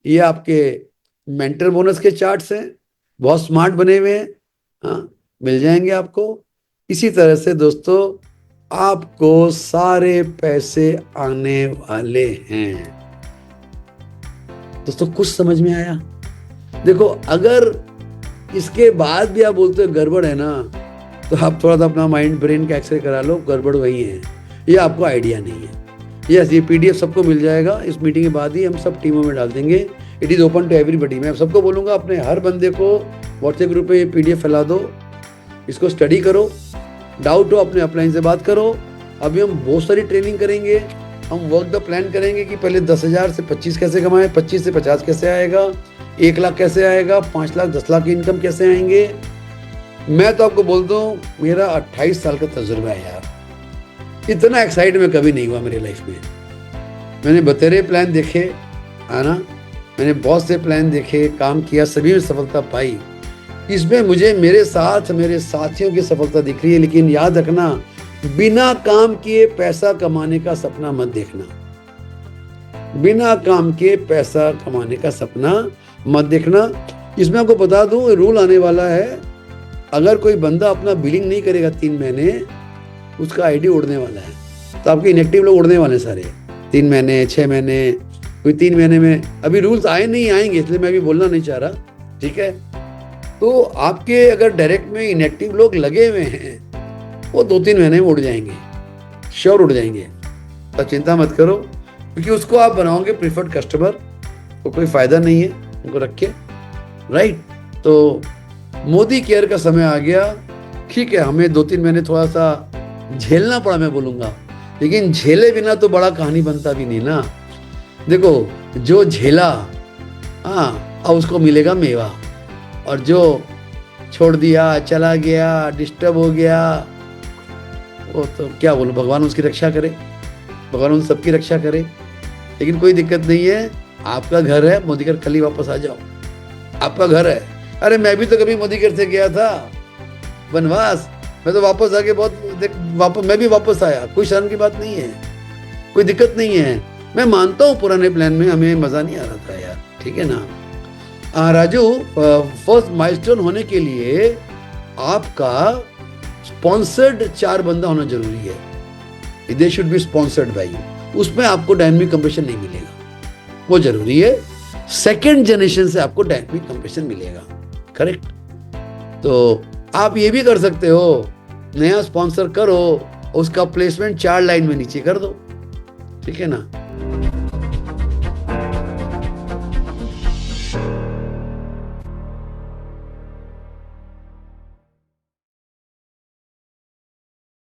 ये आपके मेंटर बोनस के चार्ट्स हैं, बहुत स्मार्ट बने हुए हैं। हाँ, मिल जाएंगे आपको। इसी तरह से दोस्तों आपको सारे पैसे आने वाले हैं। दोस्तों कुछ समझ में आया? देखो, अगर इसके बाद भी आप बोलते हो गड़बड़ है ना, तो आप थोड़ा सा अपना माइंड ब्रेन का एक्सरे करा लो, गड़बड़ वही है, ये आपको आइडिया नहीं है। यस, ये पीडीएफ सबको मिल जाएगा, इस मीटिंग के बाद ही हम सब टीमों में डाल देंगे। It is open to everybody. मैं सबको बोलूँगा अपने हर बंदे को व्हाट्सएप ग्रुप पे ये पीडीएफ फैला दो, इसको स्टडी करो, डाउट हो अपने अपलाइन से बात करो। अभी हम बहुत सारी ट्रेनिंग करेंगे, हम वर्क द प्लान करेंगे कि पहले 10,000 से 25 कैसे कमाएं, 25 से 50 कैसे आएगा, 1 लाख कैसे आएगा, 5 लाख 10 लाख की इनकम कैसे आएंगे। मैं तो आपको बोलता हूँ, मेरा 28 साल का तजुर्बा है यार, इतना एक्साइट मैं कभी नहीं हुआ मेरी लाइफ में। मैंने बतेरे प्लान देखे, है ना, मैंने बहुत से प्लान देखे, काम किया, सभी में सफलता पाई। इसमें मुझे मेरे साथ मेरे साथियों की सफलता दिख रही है। लेकिन याद रखना, बिना काम किए पैसा कमाने का सपना मत देखना। बिना काम के पैसा कमाने का सपना मत देखना। इसमें आपको बता दूं, रूल आने वाला है, अगर कोई बंदा अपना बिलिंग नहीं करेगा 3 महीने, उसका आईडी उड़ने वाला है। तो आपके इनएक्टिव लोग उड़ने वाले सारे, 3 महीने 6 महीने, कोई 3 महीने में। अभी रूल्स आए नहीं, आएंगे, इसलिए मैं अभी बोलना नहीं चाह रहा, ठीक है। तो आपके अगर डायरेक्ट में इनएक्टिव लोग लगे हुए हैं, वो 2-3 महीने में उड़ जाएंगे, श्योर उड़ जाएंगे। तो चिंता मत करो, क्योंकि उसको आप बनाओगे प्रीफर्ड कस्टमर, तो कोई फायदा नहीं है उनको रख के, राइट। तो मोदी केयर का समय आ गया। ठीक है, हमें 2-3 महीने थोड़ा सा झेलना पड़ा, मैं बोलूँगा, लेकिन झेले बिना तो बड़ा कहानी बनता भी नहीं ना। देखो, जो झेला, हाँ, अब उसको मिलेगा मेवा, और जो छोड़ दिया, चला गया, डिस्टर्ब हो गया, वो तो क्या बोलूं, भगवान उसकी रक्षा करे, भगवान उन सबकी रक्षा करे। लेकिन कोई दिक्कत नहीं है, आपका घर है, मोदी घर कल ही वापस आ जाओ, आपका घर है। अरे मैं भी तो कभी मोदी घर से गया था वनवास, मैं तो वापस आके मैं भी वापस आया, कोई शर्म की बात नहीं है, कोई दिक्कत नहीं है। मैं मानता हूँ पुराने प्लान में हमें मजा नहीं आ रहा था यार, ठीक है ना। राजू, फर्स्ट माइलस्टोन होने के लिए आपका स्पॉन्सर्ड 4 बंदा होना जरूरी है। They should be sponsored by you. उसमें आपको डायनामिक कंप्रेशन नहीं मिलेगा, वो जरूरी है। सेकेंड जनरेशन से आपको डायनामिक कंप्रेशन मिलेगा, करेक्ट। तो आप ये भी कर सकते हो, नया स्पॉन्सर करो, उसका प्लेसमेंट 4 लाइन में नीचे कर दो, ठीक है ना।